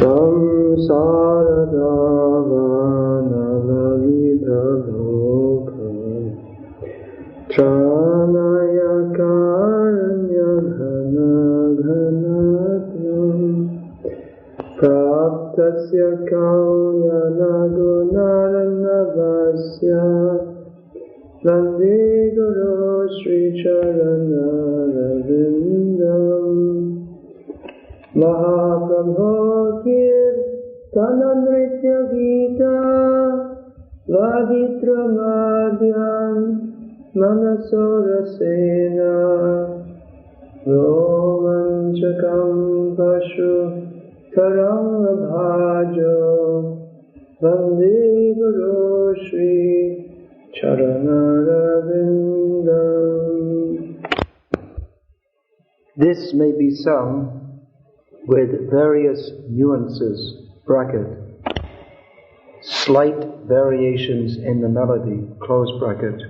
Samsara Davana Lalita Loka Tranaya Karanya Ghana Ghanatram Praptasya Kalyana Gunaranavasya Nandi Guru Sri Charana Ravindam Mahaprabhu Kirtanamritya Gita Vaditra Madhyam Manasora Sena Romanchakam Pashu Taranga Bhajo Vande Guru Shri Charanaravindam. This may be sung with various nuances, bracket, slight variations in the melody, close bracket,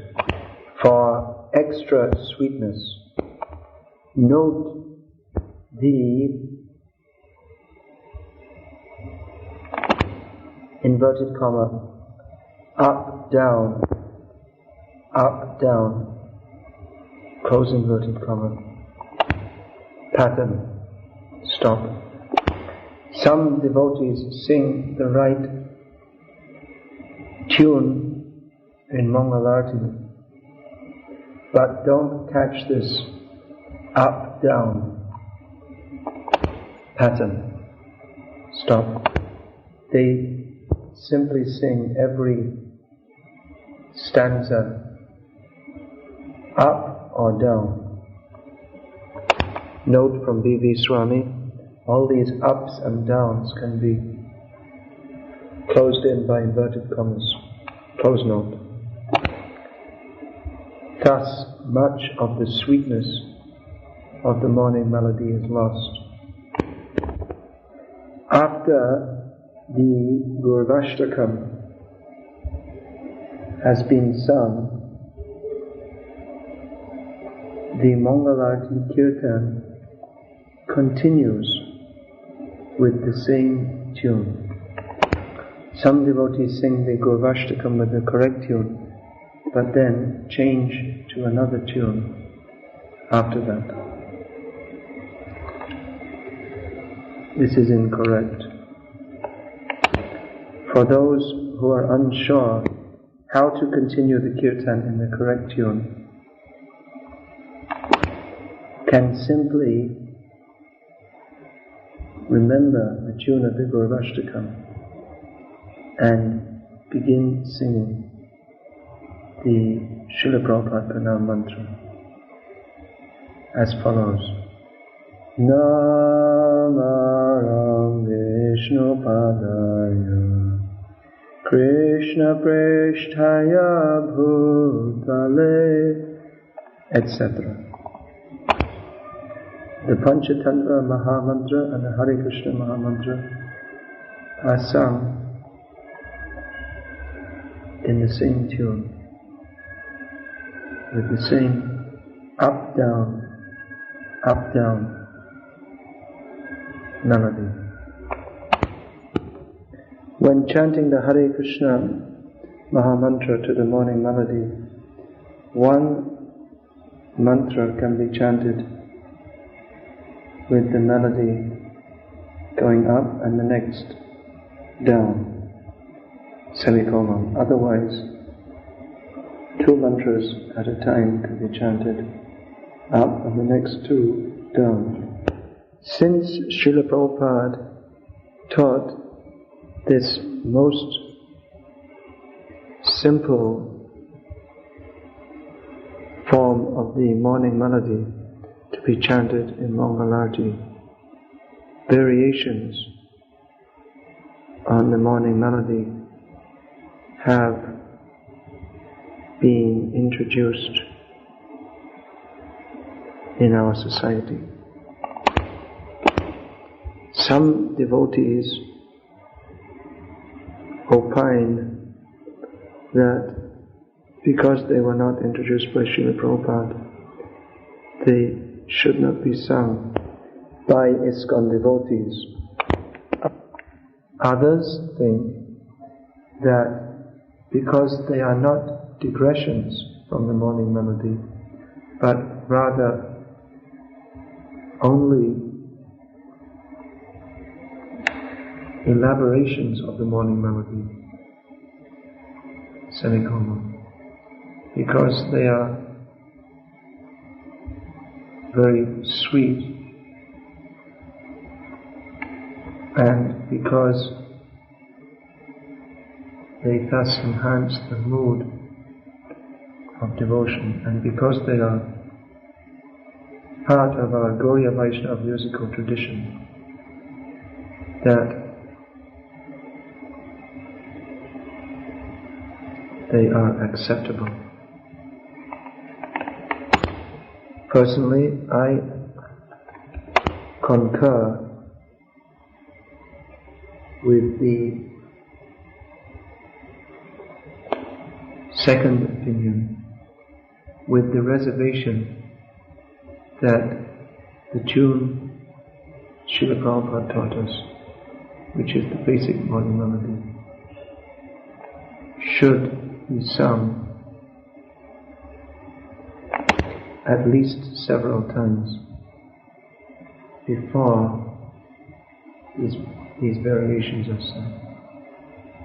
for extra sweetness. Note the inverted comma, up, down, close inverted comma, pattern. Stop. Some devotees sing the right tune in Mangalarti, but don't catch this up-down pattern. Stop. They simply sing every stanza up or down. Note from B.V. Swami, all these ups and downs can be closed in by inverted commas. Close note. Thus, much of the sweetness of the morning melody is lost. After the Gurvashtakam has been sung, the Mangalarti Kirtan continues with the same tune. Some devotees sing the Gurvashtakam with the correct tune, but then change to another tune after that. This is incorrect. For those who are unsure how to continue the kirtan in the correct tune, can simply remember the tune of the Gurvashtakam and begin singing the Srila Prabhupada Pranam mantra as follows. Namaram Vishnu Padaya Krishna Presthaya Bhutale, etc. The Panchatantra Mahamantra and the Hare Krishna Mahamantra are sung in the same tune, with the same up-down melody. When chanting the Hare Krishna Mahamantra to the morning melody, one mantra can be chanted with the melody going up and the next down, semicolon. Otherwise, two mantras at a time can be chanted up and the next two down. Since Srila Prabhupada taught this most simple form of the morning melody to be chanted in Mangalarti, variations on the morning melody have been introduced in our society. Some devotees opine that because they were not introduced by Srila Prabhupada, they should not be sung by ISKCON devotees. Others think that because they are not digressions from the morning melody, but rather only elaborations of the morning melody, semicolon, because they are very sweet and because they thus enhance the mood of devotion, and because they are part of our Gaudiya Vaishnava musical tradition, that they are acceptable. Personally, I concur with the second opinion, with the reservation that the tune Srila Prabhupada taught us, which is the basic morning melody, should be sung at least several times before these variations are sung.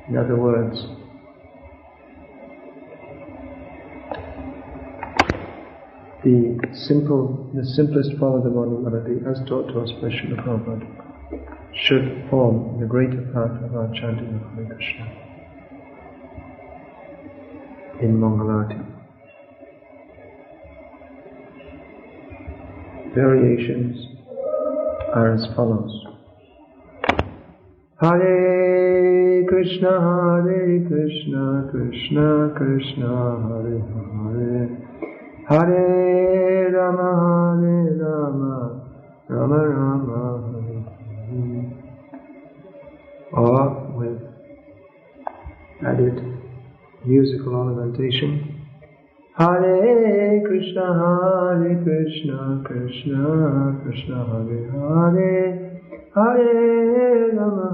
In other words, the simplest form of the morning melody, as taught to us by Srila Prabhupada, should form the greater part of our chanting of Hare Krishna in Mangala. Variations are as follows. Hare Krishna, Krishna Krishna, Hare Hare, Hare Rama, Rama Rama, Hare Hare. Or with added musical ornamentation. Hare Krishna, Krishna Krishna, Hare Hare, Hare Rama,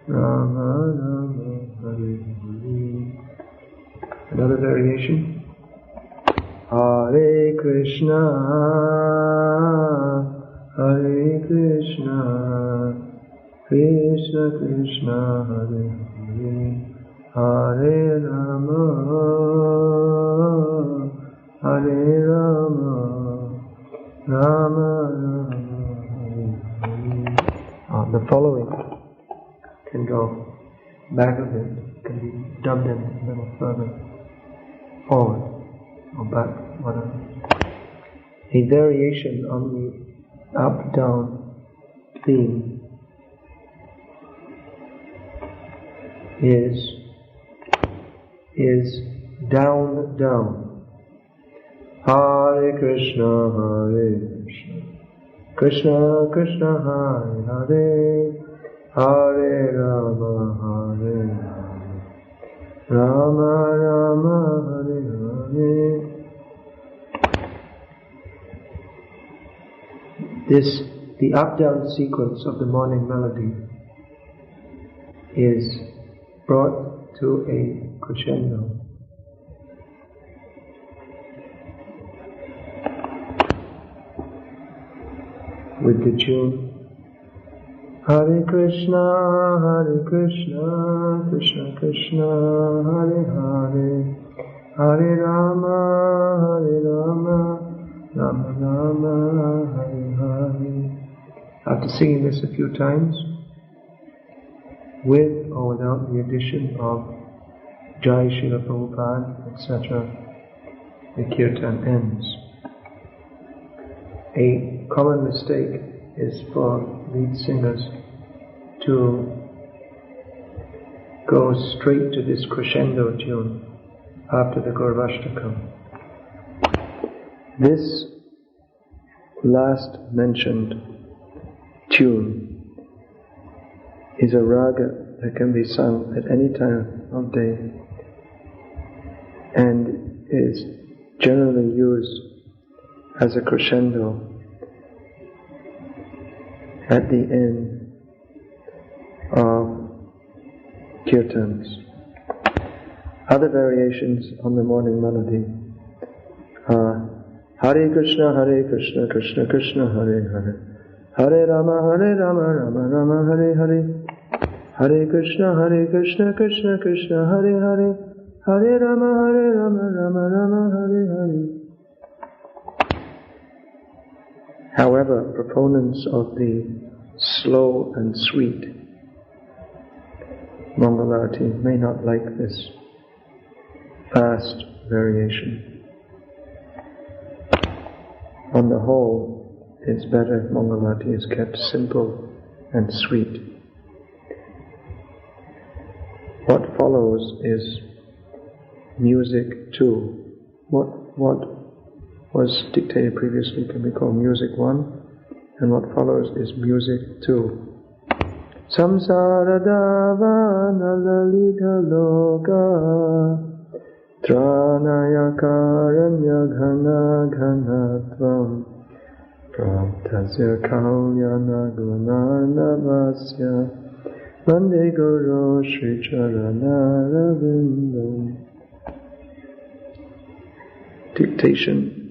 Rama Rama, Hare Hare. Another variation. Hare Krishna, Krishna Krishna, Hare Hare, Hare Rama, Rama Rama, Hare Hare. The following can go back of it, can be dubbed in a little further forward or back, whatever. A variation on the up-down theme is down, down. Hare Krishna, Krishna Krishna, Hare Hare, Hare Rama, Rama Rama, Hare Hare. The up-down sequence of the morning melody is brought to a crescendo. With the tune Hare Krishna, Krishna Krishna, Hare Hare, Hare Rama, Rama Rama, Hare Hare. After singing this a few times, with or without the addition of Jai Srila Prabhupada, etc., the kirtan ends. A common mistake is for lead singers to go straight to this crescendo tune after the Gaurvashtakam. This last mentioned tune is a raga that can be sung at any time of day and is generally used as a crescendo at the end kirtans. Other variations on the morning melody are Hare Krishna, Krishna Krishna, Hare Hare, Hare Rama, Rama Rama, Hare Hare, Hare Krishna, Krishna Krishna, Hare Hare, Hare Rama, Rama Rama, Hare Hare. However, proponents of the slow and sweet Mangalarati may not like this fast variation. On the whole, it's better if Mangalarati is kept simple and sweet. What follows is music 2. What was dictated previously can be called music 1, and what follows is music 2. Samsara davana lalita loka tranaya karanya ghana ghanatvam praptasya kalyana gunarnavasya vande guru shri charana ravindam. Dictation